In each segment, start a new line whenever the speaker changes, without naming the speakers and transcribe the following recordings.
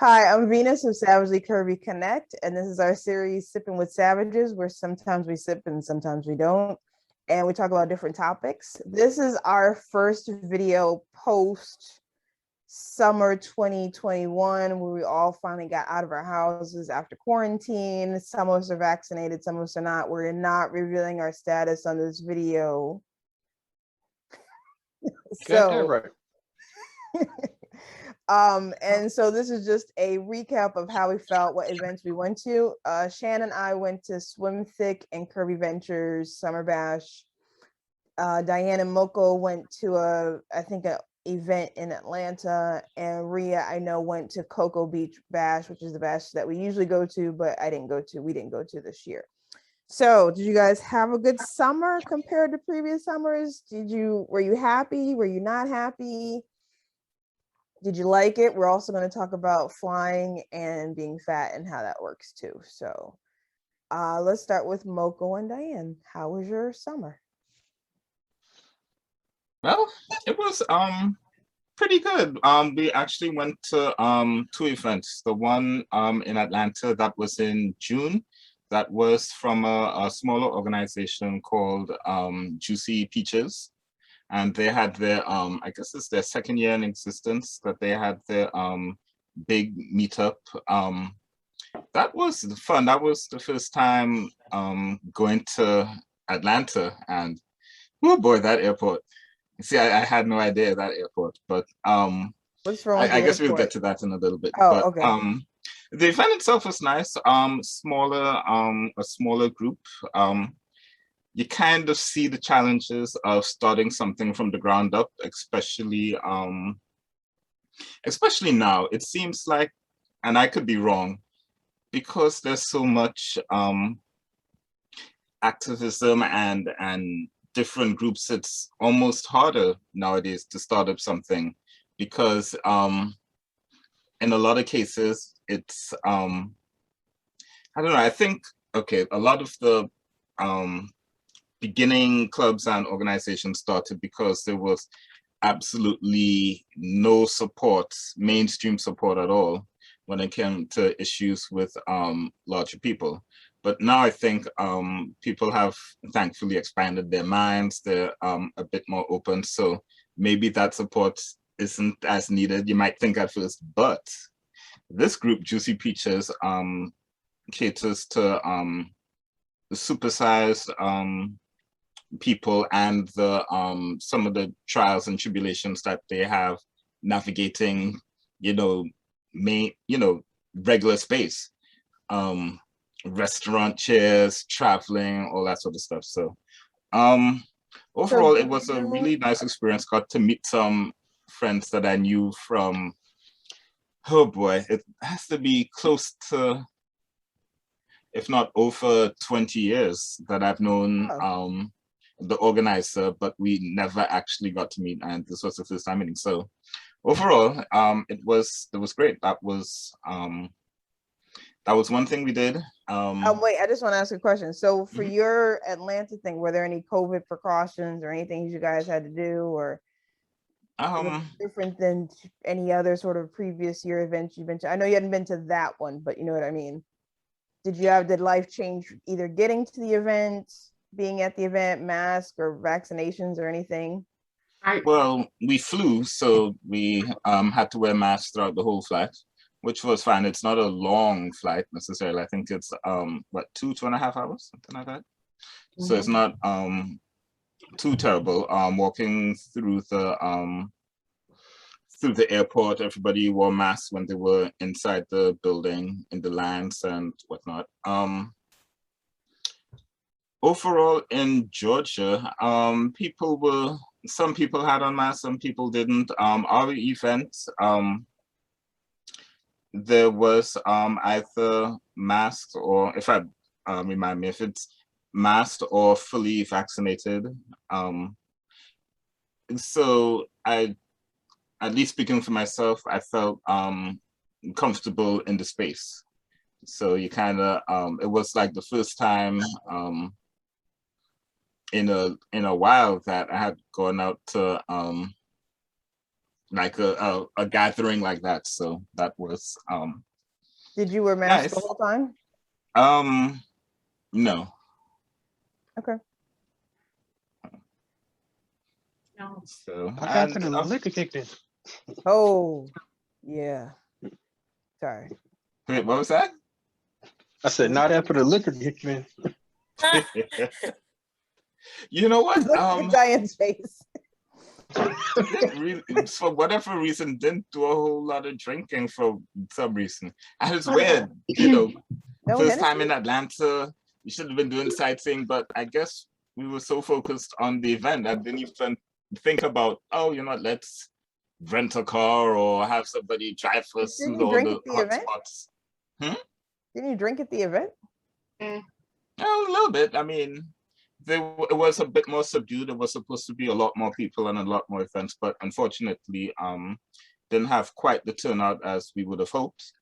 Hi, I'm Venus of Savagely Curvy Connect, and this is our series Sippin' with Savages, where sometimes we sip and sometimes we don't, and we talk about different topics. This is our first video post summer 2021, where we all finally got out of our houses after quarantine. Some of us are vaccinated, some of us are not. We're not revealing our status on this video.
Get that
So
right.
And so this is just a recap of how we felt, what events we went to. Shan and I went to Swim Thick and Kirby Ventures Summer Bash. Diane and Moko went to I think a event in Atlanta, and Rhea, I know, went to Cocoa Beach Bash, which is the bash that we usually go to, but we didn't go to this year. So did you guys have a good summer compared to previous summers? Were you happy? Were you not happy? Did you like it? We're also going to talk about flying and being fat and how that works too. So let's start with Moko and Diane. How was your summer?
Well, it was pretty good. We actually went to two events. The one in Atlanta that was in June, that was from a smaller organization called Juicy Peaches. And they had their I guess it's their second year in existence that they had their big meetup. That was fun. That was the first time going to Atlanta, and oh boy, that airport. See, I had no idea that airport, but
What's wrong with
I
the
guess we'll
airport?
get to that in a little bit.
Oh,
But
okay.
the event itself was nice. A smaller group. You kind of see the challenges of starting something from the ground up, especially now. It seems like, and I could be wrong, because there's so much activism and different groups, it's almost harder nowadays to start up something, because in a lot of cases it's I don't know, I think, okay, a lot of the beginning clubs and organizations started because there was absolutely no support, mainstream support at all, when it came to issues with larger people. But now I think people have thankfully expanded their minds. They're a bit more open. So maybe that support isn't as needed, you might think at first. But this group, Juicy Peaches, caters to the supersized people and the some of the trials and tribulations that they have navigating, regular space, restaurant chairs, traveling, all that sort of stuff. So
So
overall, it was a really nice experience. Got to meet some friends that I knew from, oh boy, it has to be close to, if not over 20 years that I've known the organizer, but we never actually got to meet, and this was the first time meeting. So overall, it was great. That was one thing we did.
Wait, I just want to ask a question. So for
Mhm.
your Atlanta thing, were there any COVID precautions or anything you guys had to do, or was it different than any other sort of previous year events you've been to? I know you hadn't been to that one, but you know what I mean. Did life change either getting to the event, being at the event, mask or vaccinations or anything?
Well, we flew, so we had to wear masks throughout the whole flight, which was fine. It's not a long flight necessarily. I think it's what, 2.5 hours, something like that. So it's not too terrible. Walking through the airport, everybody wore masks when they were inside the building, in the lines and whatnot. Overall in Georgia, some people had on masks, some people didn't. Our event, there was either masked, or if I remind me, if it's masked or fully vaccinated. So at least speaking for myself, I felt comfortable in the space. So you kind of, it was like the first time in a while that I had gone out to like a gathering like that. So that was
Did you wear masks
nice.
the whole time?
No.
Okay.
No.
So
Not after the liquor kicked in.
Oh, yeah. Sorry.
wait, what was that?
I said not after the liquor kicked in.
You know what?
Look at Diane's face.
Really, for whatever reason, didn't do a whole lot of drinking for some reason. And it's weird, you know.
No
First time
Hennessy?
in Atlanta, you should have been doing sightseeing, but I guess we were so focused on the event I didn't even think about, oh, you know, let's rent a car or have somebody drive us
Didn't
through
you
all
drink
the
at the
hot
event?
spots.
Didn't you drink at the event?
A little bit. I mean, it was a bit more subdued. There was supposed to be a lot more people and a lot more events, but unfortunately, didn't have quite the turnout as we would have hoped.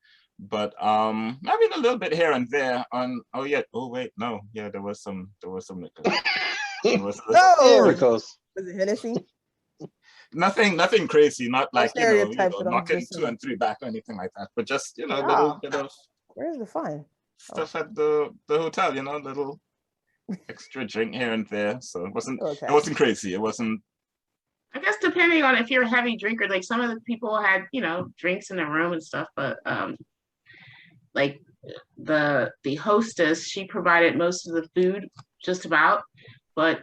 But I mean, a little bit here and there. There was some liquor. There was
Was it Hennessy?
nothing crazy, not
No
like
stereotypes, but I'm
knocking
just
2 and 3 back or anything like that, but just a
Ah.
little bit of
Where's the fun?
stuff at the hotel, little extra drink here and there. So it wasn't crazy. It wasn't.
I guess depending on if you're a heavy drinker, like some of the people had, drinks in their room and stuff, but like the hostess, she provided most of the food, just about, but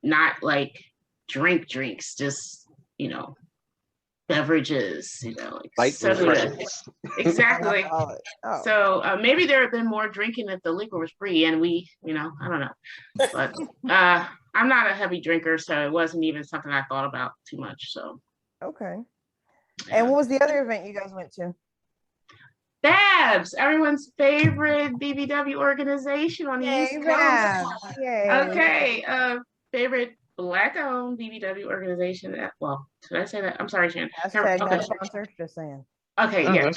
not like drinks, just beverages, like soda. Exactly.
Oh.
So maybe there have been more drinking if the liquor was free, and we, I don't know, but I'm not a heavy drinker, so it wasn't even something I thought about too much. So
Okay. And what was the other event you guys went to?
Babs, everyone's favorite BBW organization on the East Coast.
Yay.
Okay, favorite Black-owned BBW organization. Well, should I say that? I'm sorry, Shan.
Hashtag
Okay.
not sponsor, just saying.
Okay, yeah.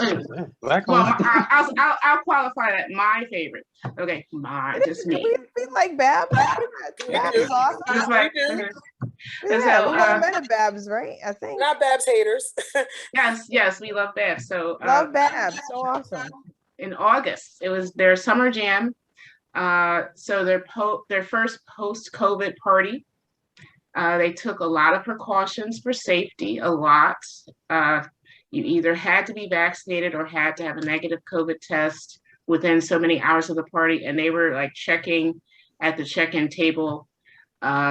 Black
Well, I'll qualify that my favorite. Okay, just me.
We like Babs. Babs is awesome.
Just like,
Yeah, we all met at Babs, right? I think.
Not Babs haters.
yes, we love Babs. So
love Babs, so awesome.
In August, it was their summer jam. So their first post-COVID party. They took a lot of precautions for safety. A lot. You either had to be vaccinated or had to have a negative COVID test within so many hours of the party, and they were like checking at the check-in table.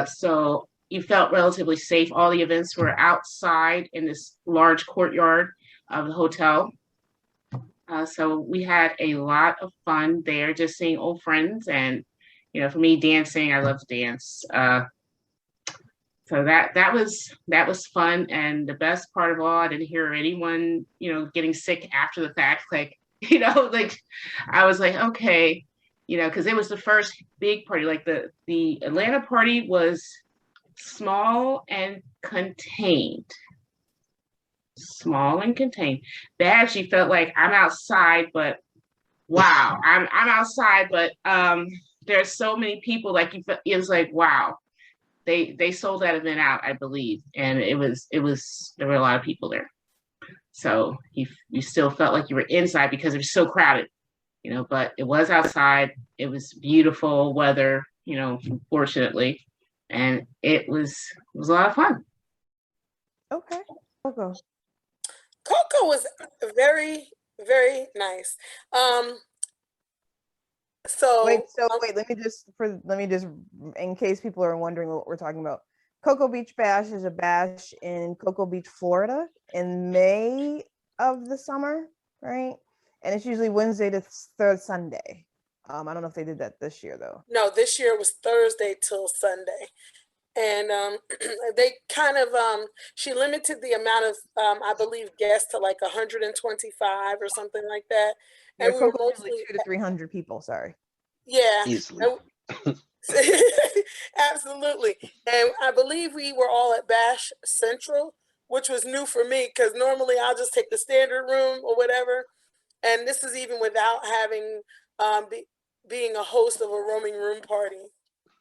So you felt relatively safe. All the events were outside in this large courtyard of the hotel. So we had a lot of fun there, just seeing old friends, and for me, dancing. I love to dance. So that was fun, and the best part of all, I didn't hear anyone getting sick after the fact. Like like I was like, okay, because it was the first big party. Like the Atlanta party was small and contained. Babs, she felt like I'm outside, but wow, I'm outside, but there's so many people. Like it was like, wow. They sold that event out, I believe, and it was there were a lot of people there. So you still felt like you were inside because it was so crowded, but it was outside. It was beautiful weather, fortunately, and it was a lot of fun.
Okay. Coco
was very, very nice.
Wait, let me just in case people are wondering what we're talking about. Cocoa Beach Bash is a bash in Cocoa Beach, Florida in May of the summer, right? And it's usually Wednesday to third Sunday. I don't know if they did that this year though.
No, this year it was Thursday till Sunday. And they kind of she limited the amount of I believe guests to like 125 or something like that. And we were mostly
200 to 300 people. Sorry.
Yeah,
easily.
Absolutely. And I believe we were all at Bash Central, which was new for me because normally I'll just take the standard room or whatever. And this is even without having being a host of a roaming room party.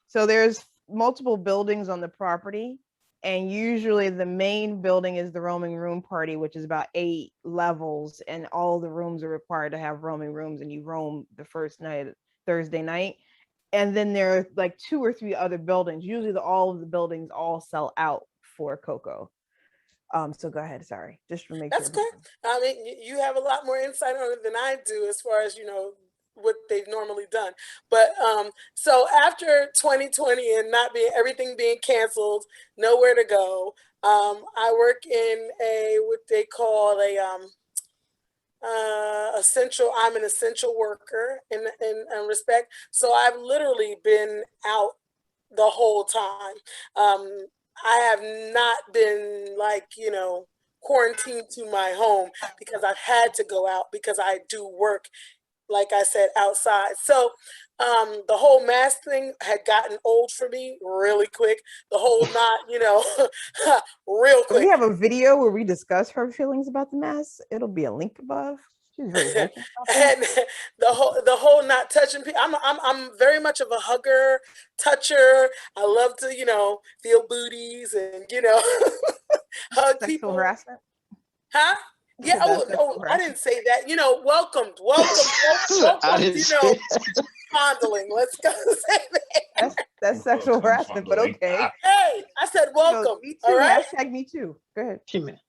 So there's multiple buildings on the property, And usually the main building is the roaming room party, which is about 8 levels, and all the rooms are required to have roaming rooms, and you roam the first night, Thursday night. And then there are like 2 or 3 other buildings. Usually all of the buildings all sell out for Coco. So go ahead, sorry, just to make
That's
sure.
good. I mean, you have a lot more insight on it than I do as far as, what they've normally done. But so after 2020 and not being everything being canceled, nowhere to go, I work in what they call essential. I'm an essential worker in respect. So I've literally been out the whole time. I have not been quarantined to my home because I've had to go out because I do work, like I said, outside. So the whole mask thing had gotten old for me really quick. The whole not, real quick.
We have a video where we discuss her feelings about the mask. It'll be a link above. She's very vocal about that.
And the whole not touching people. I'm very much of a hugger, toucher. I love to, feel booties and, hug
Sexual
people.
harassment.
Huh? Yeah. I didn't say that. Welcomed.
I didn't say
fondling. Let's go say that.
That's sexual harassment, but okay.
Hey, I said welcome.
Me too.
All right.
Hashtag me too. Go ahead.
She meant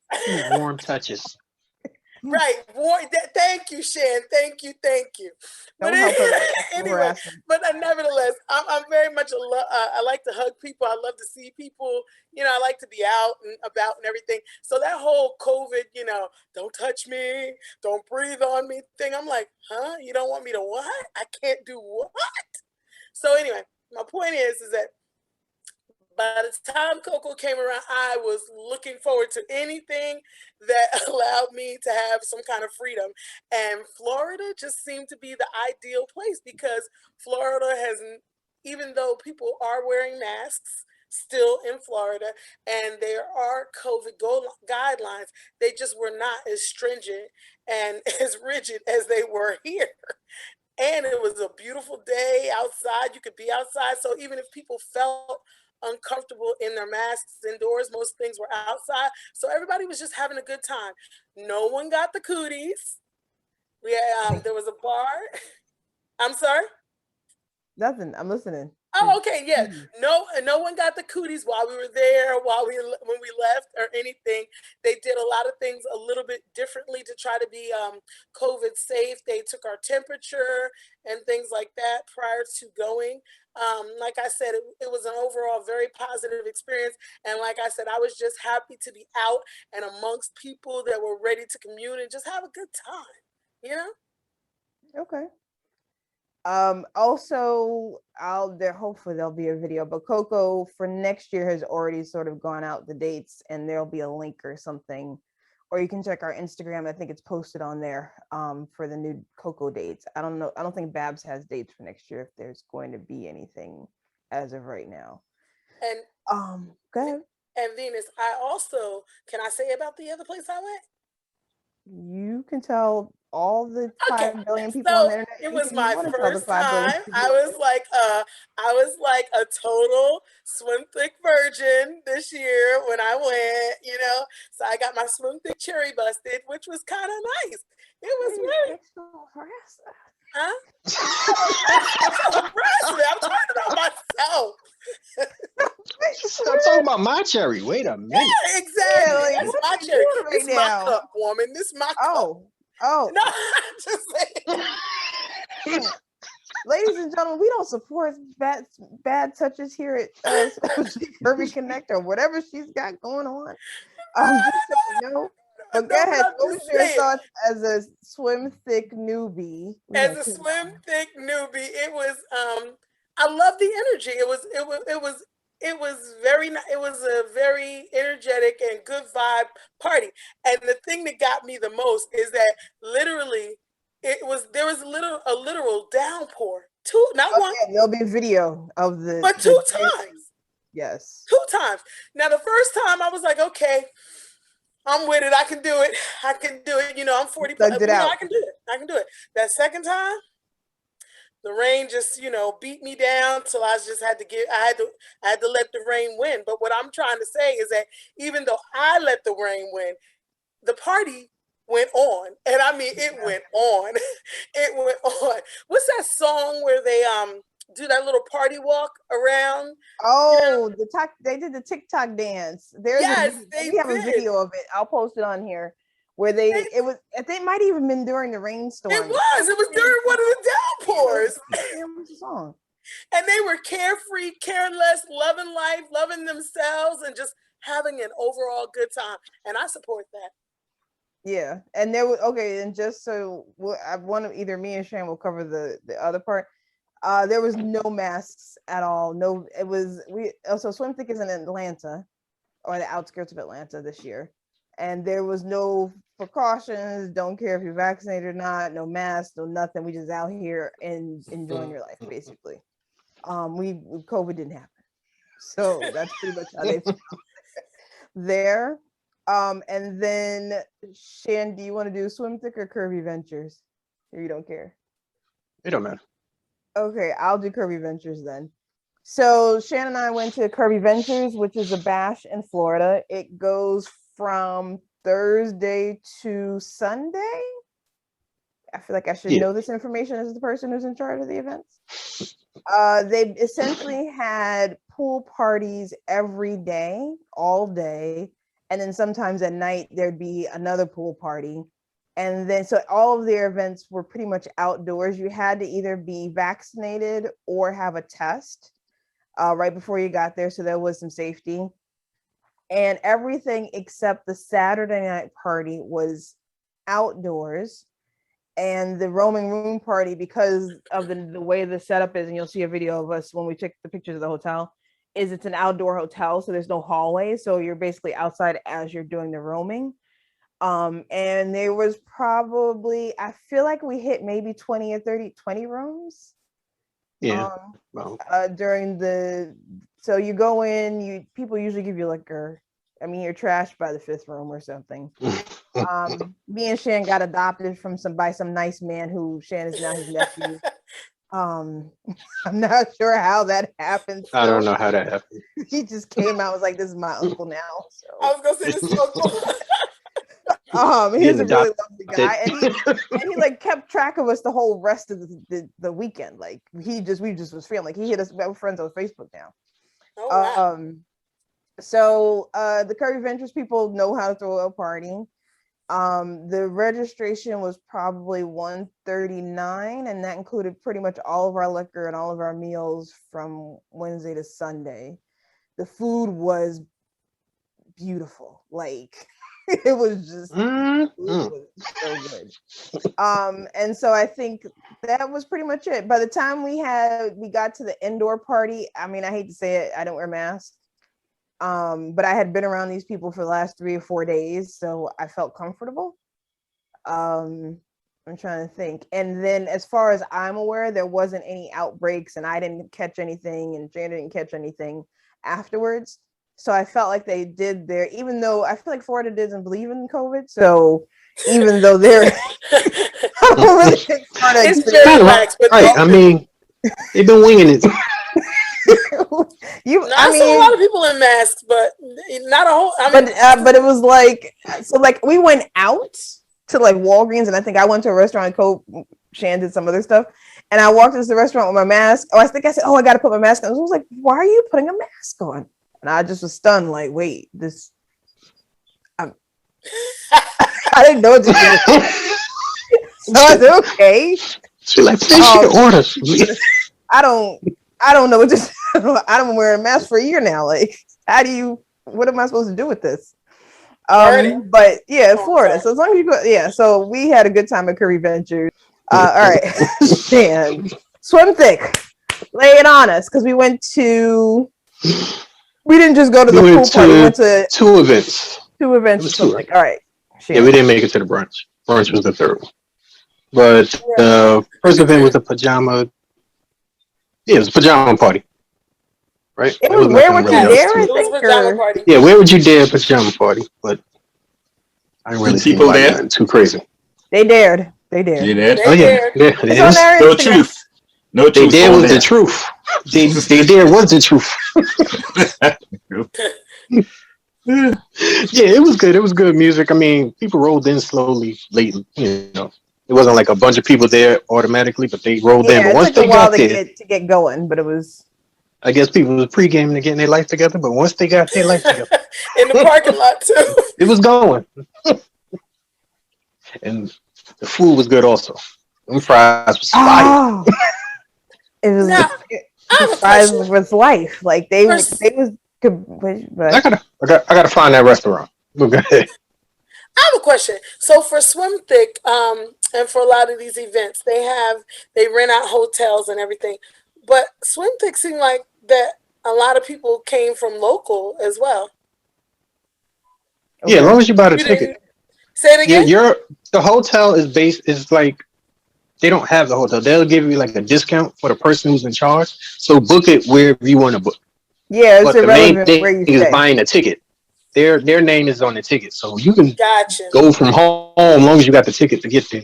warm touches.
Right. Thank you, Shan. Thank you. But anyway, but nevertheless, I'm very much I like to hug people. I love to see people. I like to be out and about and everything. So that whole COVID, don't touch me, don't breathe on me thing. I'm like, huh? You don't want me to what? I can't do what? So anyway, my point is that by the time Coco came around, I was looking forward to anything that allowed me to have some kind of freedom. And Florida just seemed to be the ideal place because Florida has, even though people are wearing masks still in Florida and there are COVID guidelines, they just were not as stringent and as rigid as they were here. And it was a beautiful day outside. You could be outside. So even if people felt uncomfortable in their masks indoors, most things were outside. So everybody was just having a good time. No one got the cooties. There was a bar. I'm sorry?
Nothing. I'm listening.
Oh, okay, yeah. No one got the cooties while we were there, when we left or anything. They did a lot of things a little bit differently to try to be COVID safe. They took our temperature and things like that prior to going. Like I said, it was an overall very positive experience. And like I said, I was just happy to be out and amongst people that were ready to commune and just have a good time,
Okay. Also, hopefully there'll be a video, but Coco for next year has already sort of gone out the dates, and there'll be a link or something, or you can check our Instagram. I think it's posted on there for the new Coco dates. I don't know. I don't think Babs has dates for next year if there's going to be anything as of right now.
And
go ahead.
And Venus, can I say about the other place I went?
You can tell all the 5 billion people on the internet.
It was my first time. I was like a total swim thick virgin this year when I went, So I got my swim thick cherry busted, which was kind of nice. It was really Huh? I'm talking about myself.
I'm talking about my cherry. Wait a minute.
Yeah, exactly.
Yeah,
that's my cherry. This is my cup, woman. This is my cup.
Oh.
No, I'm just saying.
Ladies and gentlemen, we don't support bad touches here at Kirby Connect or whatever she's got going on. Just so you know. But go ahead, what was your thoughts as a swim thick newbie?
As a swim thick newbie, it was I love the energy. It was a very energetic and good vibe party. And the thing that got me the most is that literally there was a literal downpour. Not one.
There'll be a video of
but 2 times.
Yes.
2 times. Now the first time I was like, okay, I'm with it. I can do it. I'm 40. I can do it. That second time, The rain just, beat me down till I just had to I had to let the rain win. But what I'm trying to say is that even though I let the rain win, the party went on. And I mean, it went on. It went on. What's that song where they do that little party walk around?
Oh, they did the Tik Tok dance. We have a video of it. I'll post it on here. Where they might even been during the rainstorm.
It was during one of the downpours.
What's the song?
And they were carefree, careless, loving life, loving themselves, and just having an overall good time. And I support that.
Yeah, and there was and just so I want to either me and Shan will cover the other part. There was no masks at all. No, it was so Swim Thick is in Atlanta, or the outskirts of Atlanta this year, and there was no precautions. Don't care if you're vaccinated or not. No mask, no nothing. We just out here and enjoying your life, basically. COVID didn't happen, so that's pretty much how they there. And then Shan, do you want to do Swim Thick or Kirby Ventures? Or you don't care?
It don't matter.
Okay, I'll do Kirby Ventures then. So Shan and I went to Kirby Ventures, which is a bash in Florida. It goes from Thursday to Sunday. I feel like I should know this information as the person who's in charge of the events. They essentially had pool parties every day, all day. And then sometimes at night, there'd be another pool party. And then, so all of their events were pretty much outdoors. You had to either be vaccinated or have a test right before you got there. So there was some safety. And everything except the Saturday night party was outdoors. And the roaming room party, because of the way the setup is, and you'll see a video of us when we took the pictures of the hotel, is it's an outdoor hotel, so there's no hallway, so you're basically outside as you're doing the roaming. And there was probably, I feel like we hit maybe 20 rooms.
Yeah.
During so you go in, people usually give you liquor. I mean, you're trashed by the 5th room or something. Me and Shan got adopted by some nice man who Shan is now his nephew. I'm not sure how that happened.
I don't know how that happened.
He just came out, was like, "This is my uncle now." So.
I was gonna say this is uncle.
He's a really lovely guy, and he like kept track of us the whole rest of the weekend. Like we just was feeling like he hit us. We're friends on Facebook now.
Oh, wow.
So the Kirby Ventures people know how to throw a party. The registration was probably $139, and that included pretty much all of our liquor and all of our meals from Wednesday to Sunday. The food was beautiful. Like it was just it was so good. And so I think that was pretty much it. By the time we got to the indoor party, I mean, I hate to say it, I don't wear masks. But I had been around these people for the last 3 or 4 days, so I felt comfortable. I'm trying to think. And then as far as I'm aware, there wasn't any outbreaks, and I didn't catch anything, and Jan didn't catch anything afterwards. So I felt like they did even though I feel like Florida doesn't believe in COVID. So even though they're I don't really think Florida
right. I mean, they've been winging it.
I saw a lot of people in masks, but not a whole.
But it was like, so like we went out to like Walgreens, and I think I went to a restaurant. Shan did some other stuff, and I walked into the restaurant with my mask. I think I said, "Oh, I got to put my mask on." I was like, "Why are you putting a mask on?" And I just was stunned, like, "Wait, this." I didn't know what to do. So I said, "Okay."
She's like, "Finish your order."
I don't know what to. I don't wear a mask for a year now. Like, what am I supposed to do with this? But yeah, Florida. So as long as you go, so we had a good time at Curvy Ventures. All right, Shan, Swim Thick, lay it on us, because we didn't just go to the pool party. We went to 2 events. 2 events. Or something. All right. Shan.
Yeah, we didn't make it to the brunch. Brunch was the 3rd one. But the first event was a pajama. Yeah, it was a pajama party. Right?
It was Where Would You Dare? I think.
Yeah, Where Would You Dare pajama party? But I didn't really see people there too crazy.
They dared.
You dared?
Oh yeah.
No truth. No
They
truth.
did
all
was the
there.
truth. They did was the truth. Yeah, it was good. It was good music. I mean, people rolled in slowly, late. You know, it wasn't like a bunch of people there automatically, but they rolled in.
Yeah,
But
it
once
took a
they
while
got there,
to get going, but it was.
I guess people was pre-gaming and getting their life together. But once they got their life together,
In the parking lot too.
it was going. And the food was good also. Them fries was fire.
Oh, it was.
Now, I have a
Fries
question.
was life. Like they was. But
I gotta find that restaurant. Okay.
I have a question. So for Swim Thick, and for a lot of these events, they rent out hotels and everything. But Swim Thick seemed like that a lot of people came from local as well.
Yeah, as long as you buy the
You
ticket.
didn't say it
Yeah,
again?
the hotel is like they don't have the hotel. They'll give you like a discount for the person who's in charge. So book it wherever you want to book.
yeah, it's
But the main
irrelevant
thing
where you
is
stay.
buying a ticket. Their name is on the ticket, so you can
Gotcha.
go from home as long as you got the ticket to get there.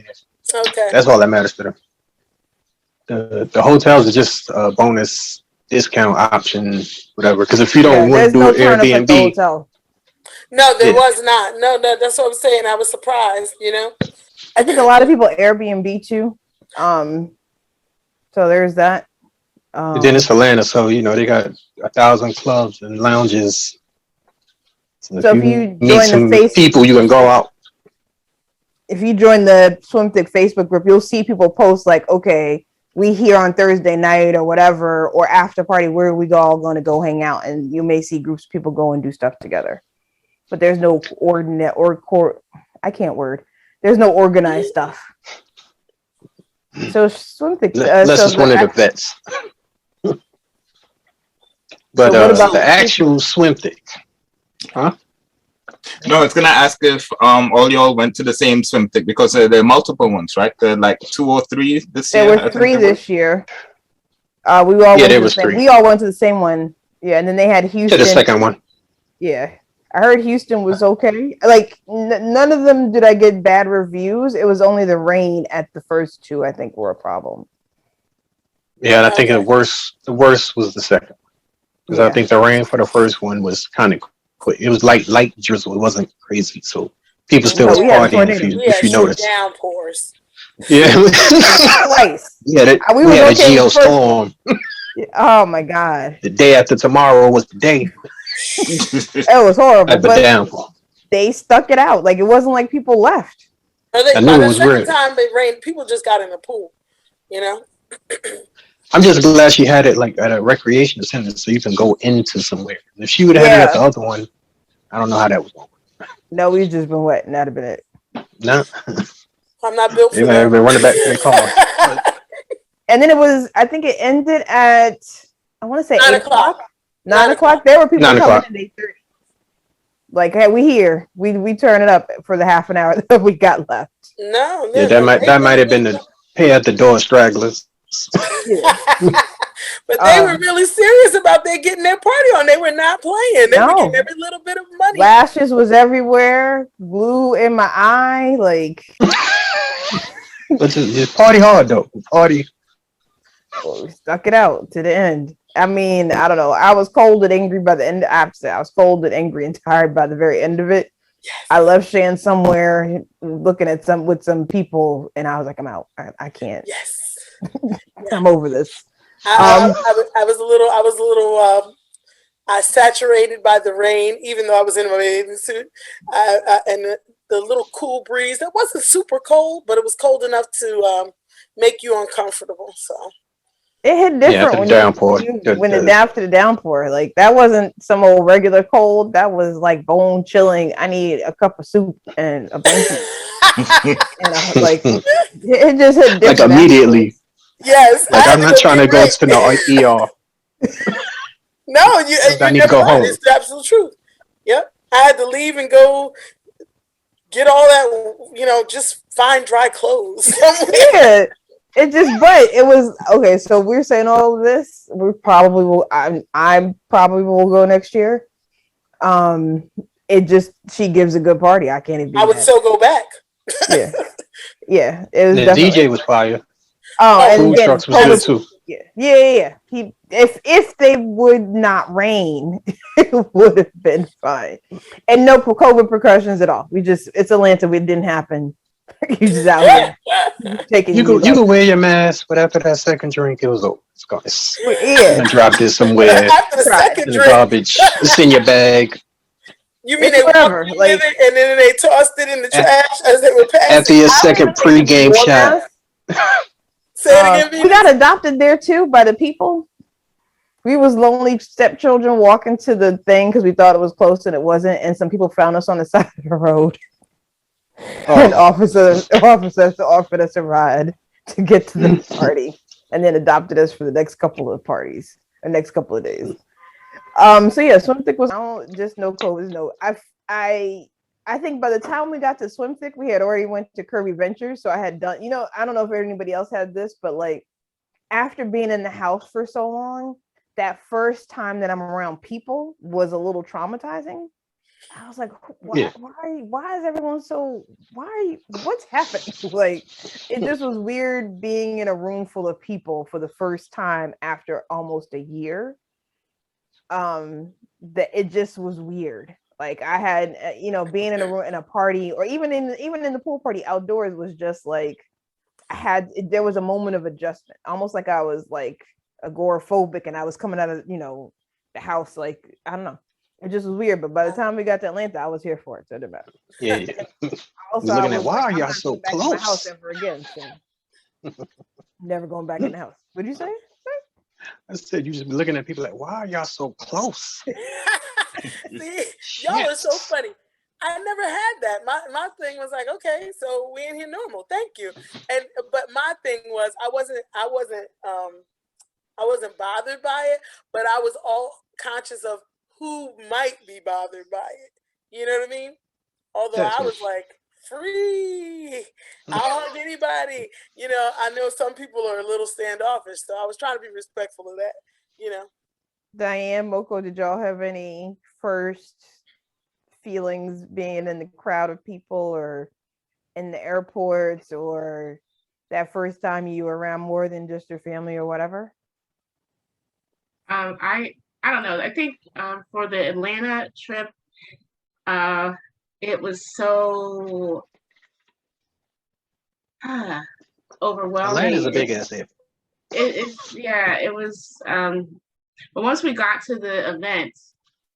Okay.
That's all that matters to them. The hotels are just a bonus discount option, whatever. Because if you
Yeah,
don't want to
there's
do
no
an
turn up at the
Airbnb,
hotel.
No, there
Yeah.
was not. No, that's what I'm saying. I was surprised, you know?
I think a lot of people Airbnb too. So there's that.
and then it's Atlanta, so you know they got 1,000 clubs and lounges. So
So
if
if
you
you
meet
join the
some
face,
people, you can go out.
if you join the Swim Thick Facebook group, you'll see people post like, "Okay, we here on Thursday night or whatever, or after party. Where are we all going to go hang out?" And you may see groups of people go and do stuff together. But there's no I can't word. There's no organized stuff. So Swim Thick.
Unless
So
it's one of the vets. But
what about
the actual Swim Thick, huh?
No, it's gonna ask if all y'all went to the same swim thick because there are multiple ones, right? There are like 2 or 3 this year.
There
I
were
think
3
there
this year. We all
Yeah,
went
there
to the
was
same.
3.
We all went to the same one. Yeah, and then they had
To
Houston.
the second one.
Yeah, I heard Houston was okay. Like none of them did I get bad reviews. It was only the rain at the first 2 I think were a problem.
Yeah, and I think
Okay.
the worst was the second. Because I
Yeah.
think the rain for the first one was kind of quick. It was light drizzle. It wasn't crazy. So people still
No,
was
we had a
partying
tornado.
We
if
had
you
straight
noticed.
downpours.
Yeah.
Twice.
We had
We
we
was
had a
okay with the first
geostorm.
Oh my god,
The day after tomorrow was the day.
it was horrible.
Type of
But
downfall.
they stuck it out. Like it wasn't like people left.
Or they,
I
by
knew it
the
was
second
weird.
time it rained, people just got in the pool, you know?
I'm just glad she had it like at a recreation center so you can go into somewhere. If she would have had it at the other one, I don't know how that was going.
No, we've just been wet, and that'd have been it.
No.
I'm not built
They
for
might have been running back to their cars.
that.
And then it was. I think it ended at. I want to say
9
8 o'clock. 9
9
o'clock. There were people
9
coming
o'clock.
at 8:30. Like, hey, we here. We turn it up for the half an hour that we got left.
No,
Yeah, that might have been the pay at the door stragglers.
Yeah.
But they were really serious about they getting their party on. They were not playing. They were
No.
getting every little bit of money.
Lashes was everywhere. Glue in my eye. Like,
But just party hard though. Party.
we stuck it out to the end. I mean, I don't know. I was cold and angry by the end. I have to say, I was cold and angry and tired by the very end of it.
Yes.
I left Shan somewhere looking at some people, and I was like, I'm out. I can't.
Yes.
I'm over this.
I was a little saturated by the rain, even though I was in my bathing suit, and the little cool breeze that wasn't super cold, but it was cold enough to make you uncomfortable. So
It hit different
after the
when
downpour.
after the downpour. Like that wasn't some old regular cold. That was like bone chilling. I need a cup of soup and a blanket. And I was like, it just hit different.
Like immediately.
yes,
Like I'm not trying to go to no ER.
No,
I need to go home.
It's the absolute truth. Yep, I had to leave and go get all that. Just find dry clothes.
Yeah. It was okay. So we're saying all of this. We probably will. I probably will go next year. She gives a good party. I can't even.
I would still go back.
Yeah. It was
The
definitely.
DJ was fire.
Oh, and
Food
again,
trucks was good too.
Yeah. If they would not rain, it would have been fine. And no COVID precautions at all. It's Atlanta. It didn't happen. You just out here taking
You can wear your mask, but after that second drink, it was over. It's gone. You done dropped it somewhere
After the second
in the
drink,
garbage. It's in your bag.
you mean
It's
they walked
whatever,
in
like-
with it and then they tossed it in the trash as they were passing?
After your second pregame
Wore
shot.
masks.
Say it again,
We
Venus.
got adopted there too by the people. We was lonely stepchildren walking to the thing because we thought it was close and it wasn't, and some people found us on the side of the road. And officers offered us a ride to get to the party, and then adopted us for the next couple of parties, the next couple of days. So yeah, swim thick was just no COVID. No, I think by the time we got to swim thick, we had already went to Kirby Ventures. So I had done, I don't know if anybody else had this, but like after being in the house for so long, that first time that I'm around people was a little traumatizing. I was like, why is everyone so, what's happening? Like, it just was weird being in a room full of people for the first time after almost a year. That it just was weird. Like I had, being in a room in a party, or even in the pool party outdoors was just like, there was a moment of adjustment, almost like I was like agoraphobic and I was coming out of, the house. Like, I don't know. It just was weird. But by the time we got to Atlanta, I was here for it. So it didn't matter.
Yeah.
Also,
Looking at,
I'm
why are y'all
not
so
going back in my house
close?
ever again. So never going back in the house. What'd you say?
I said, you just be looking at people like, why are y'all so close?
See, y'all are so funny. I never had that. My thing was like, okay, so we in here normal. Thank you. But my thing was I wasn't bothered by it, but I was all conscious of who might be bothered by it. You know what I mean? Although I was like, free, I'll hug anybody. I know some people are a little standoffish, so I was trying to be respectful of that.
Diane, Moko, did y'all have any first feelings being in the crowd of people or in the airports, or that first time you were around more than just your family or whatever?
I don't know. I think for the Atlanta trip, it was so overwhelming.
Atlanta's a big ass airport.
It was. But once we got to the event,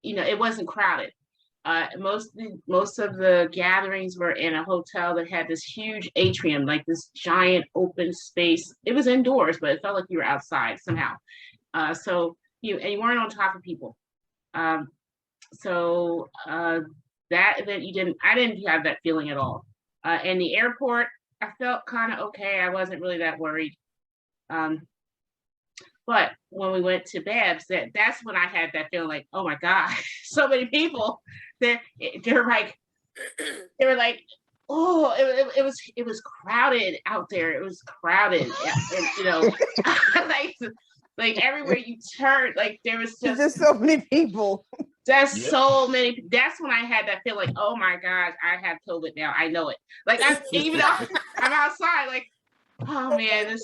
it wasn't crowded. Most of the gatherings were in a hotel that had this huge atrium, like this giant open space. It was indoors, but it felt like you were outside somehow. So you weren't on top of people. So that event, I didn't have that feeling at all. In the airport, I felt kind of okay. I wasn't really that worried. But when we went to Babs, that's when I had that feeling like, oh my God, so many people. They were like, oh, it was crowded out there. It was crowded, and like everywhere you turn, like there was
just so many people.
So many. That's when I had that feeling like, oh my gosh, I have COVID now. I know it. Like even though I'm outside, like, oh man,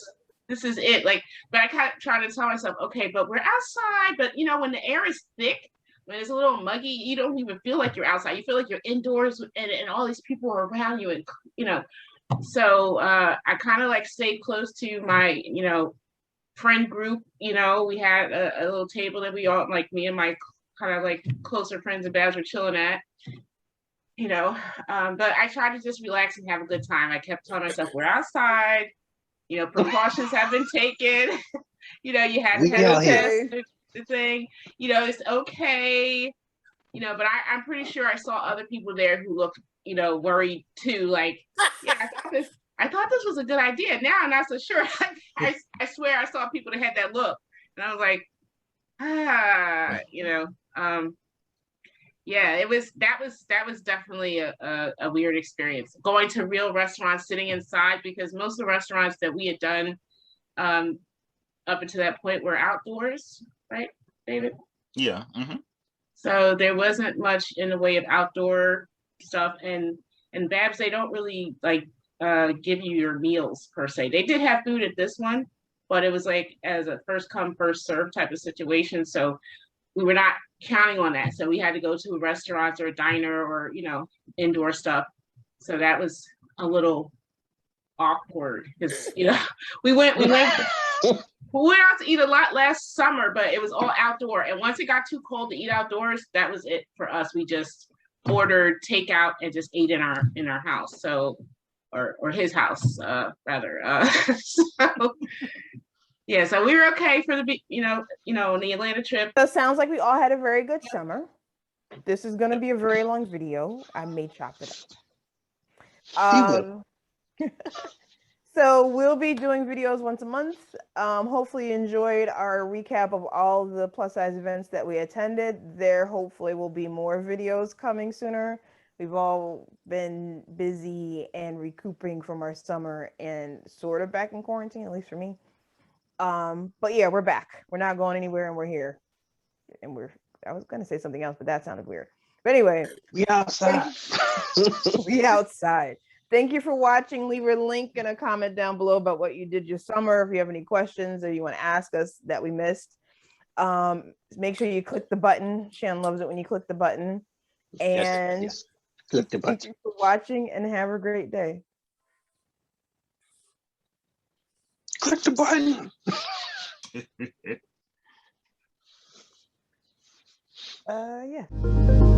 this is it. Like, but I kind of try to tell myself, okay, but we're outside. But when the air is thick, when it's a little muggy, you don't even feel like you're outside. You feel like you're indoors, and all these people are around you, and So I kind of like stayed close to my friend group. We had a little table that we all, like me and my kind of like closer friends and Babs were chilling at. But I tried to just relax and have a good time. I kept telling myself, we're outside. Precautions have been taken. You had to have a test, the thing. It's okay. But I'm pretty sure I saw other people there who looked, worried too. Like, yeah, I thought this was a good idea. Now I'm not so sure. I swear I saw people that had that look, and I was like, yeah, that was definitely a weird experience. Going to real restaurants, sitting inside, because most of the restaurants that we had done up until that point were outdoors, right, David?
Yeah. Mm-hmm.
So there wasn't much in the way of outdoor stuff, and Babs, they don't really like give you your meals per se. They did have food at this one, but it was like as a first come, first serve type of situation. So we were not counting on that. So we had to go to restaurants or a diner or, you know, indoor stuff. So that was a little awkward because, you know, we went out to eat a lot last summer, but it was all outdoor. And once it got too cold to eat outdoors, that was it for us. We just ordered takeout and just ate in our house. So, or his house, rather. So, yeah, so we were okay for the, you know, the Atlanta trip.
So it sounds like we all had a very good summer. This is going to be a very long video. I may chop it up. So we'll be doing videos once a month. Hopefully you enjoyed our recap of all the plus size events that we attended. There hopefully will be more videos coming sooner. We've all been busy and recouping from our summer and sort of back in quarantine, at least for me. But yeah, we're back. We're not going anywhere and we're here. And I was gonna say something else, but that sounded weird. But anyway,
we outside.
we outside. Thank you for watching. Leave a link and a comment down below about what you did your summer. If you have any questions or you want to ask us that we missed, make sure you click the button. Shan loves it when you click the button. And
yes. Click the button.
Thank you for watching and have a great day.
Click the button.
Yeah.